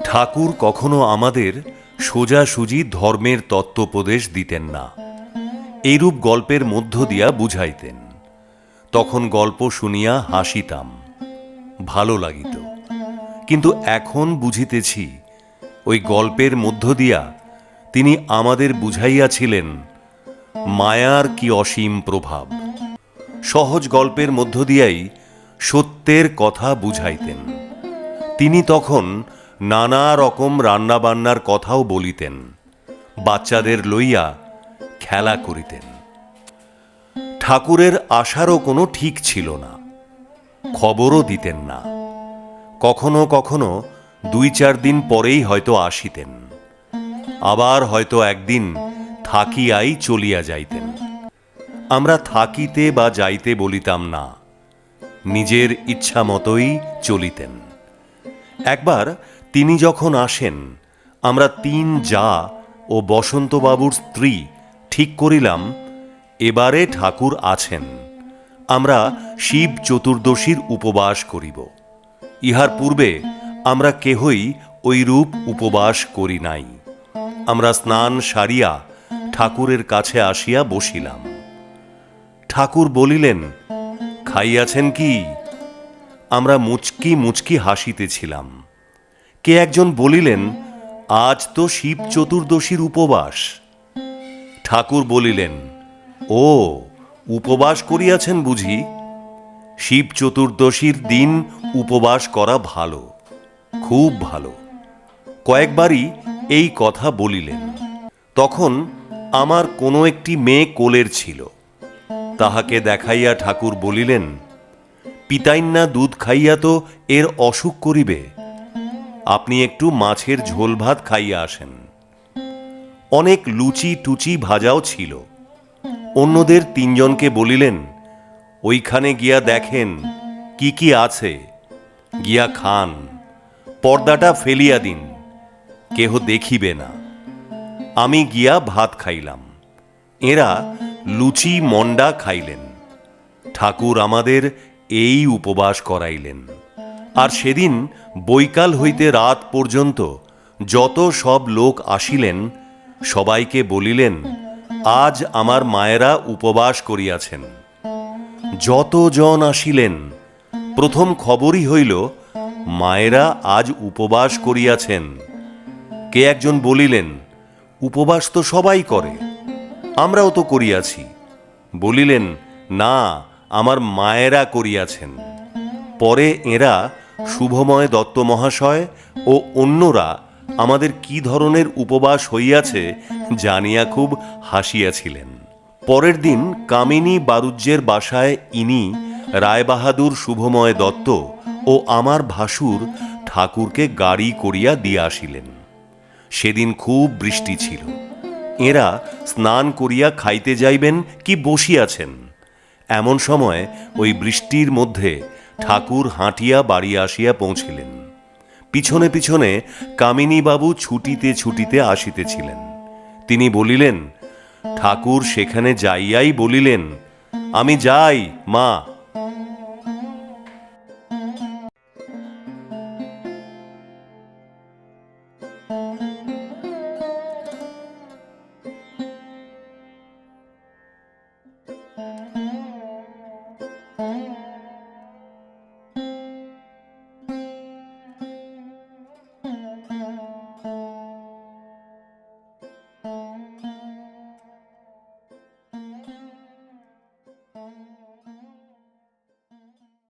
ঠাকুর কখনো আমাদের সোজাসুজি ধর্মের তত্ত্বোপদেশ দিতেন না, এইরূপ গল্পের মধ্য দিয়া বুঝাইতেন। তখন গল্প শুনিয়া হাসিতাম, ভালো লাগিত। কিন্তু এখন বুঝিতেছি, ওই গল্পের মধ্য দিয়া তিনি আমাদের বুঝাইয়াছিলেন মায়ার কি অসীম প্রভাব। সহজ গল্পের মধ্য দিয়াই সত্যের কথা বুঝাইতেন। তিনি তখন নানা রকম রান্নাবান্নার কথাও বলিতেন, বাচ্চাদের লইয়া খেলা করিতেন। ঠাকুরের আসারও কোনো ঠিক ছিল না, খবরও দিতেন না। কখনো কখনো 2-4 দিন পরেই হয়তো আসিতেন, আবার হয়তো একদিন থাকিয়াই চলিয়া যাইতেন। আমরা থাকিতে বা যাইতে বলিতাম না, নিজের ইচ্ছা মতোই চলিতেন। একবার তিনি যখন আসেন, আমরা 3 জা ও বসন্তবাবুর স্ত্রী ঠিক করিলাম এবারে ঠাকুর আছেন, আমরা শিব চতুর্দশীর উপবাস করিব। ইহার পূর্বে আমরা কেহই ঐরূপ উপবাস করি নাই। আমরা স্নান সারিয়া ঠাকুরের কাছে আসিয়া বসিলাম। ঠাকুর বলিলেন, খাইয়াছেন কি? আমরা মুচকি মুচকি হাসিতেছিলাম। কে একজন বলিলেন, আজ তো শিব চতুর্দশীর উপবাস। ঠাকুর বলিলেন, ও, উপবাস করিয়াছেন বুঝি? শিব চতুর্দশীর দিন উপবাস করা ভালো, খুব ভালো। কয়েকবারই এই কথা বলিলেন। তখন আমার কোনো একটি মেয়ে কোলের ছিল। তাহাকে দেখাইয়া ঠাকুর বলিলেন, পিতাইন্না দুধ খাইয়া তো এর অসুখ করিবে, আপনি একটু মাছের ঝোল ভাত খাইয়া আসেন। অনেক লুচি টুচি ভাজাও ছিল। অন্যদের 3 জনকে বলিলেন, ওইখানে গিয়া দেখেন কি কি আছে, গিয়া খান, পর্দাটা ফেলিয়া দিন, কেহ দেখিবে না। আমি গিয়া ভাত খাইলাম, এরা লুচি মন্ডা খাইলেন। ঠাকুর আমাদের এই উপবাস করাইলেন। আর সেদিন বৈকাল হইতে রাত পর্যন্ত যত সব লোক আসিলেন, সবাইকে বলিলেন, আজ আমার মায়েরা উপবাস করিয়াছেন। যত জন আসিলেন, প্রথম খবরই হইল মায়েরা আজ উপবাস করিয়াছেন। কে একজন বলিলেন, উপবাস তো সবাই করে, আমরাও তো করিয়াছি। বলিলেন, না, আমার মায়েরা করিয়াছেন। পরে এরা শুভময় দত্ত মহাশয় ও অন্যরা আমাদের কি ধরনের উপবাস হইয়াছে জানিয়া খুব হাসিয়াছিলেন। পরের দিন কামিনী বারুজ্যের বাসায় ইনি রায়বাহাদুর শুভময় দত্ত ও আমার ভাসুর ঠাকুরকে গাড়ি করিয়া দিয়া আসিলেন। সেদিন খুব বৃষ্টি ছিল। এরা স্নান করিয়া খাইতে যাইবেন কি বসিয়াছেন, এমন সময় ওই বৃষ্টির মধ্যে ঠাকুর হাঁটিয়া বাড়ি আসিয়া পৌঁছিলেন। পিছনে পিছনে কামিনীবাবু ছুটিতে ছুটিতে আসিতেছিলেন। তিনি বলিলেন, ঠাকুর সেখানে যাইয়াই বলিলেন, আমি যাই মা।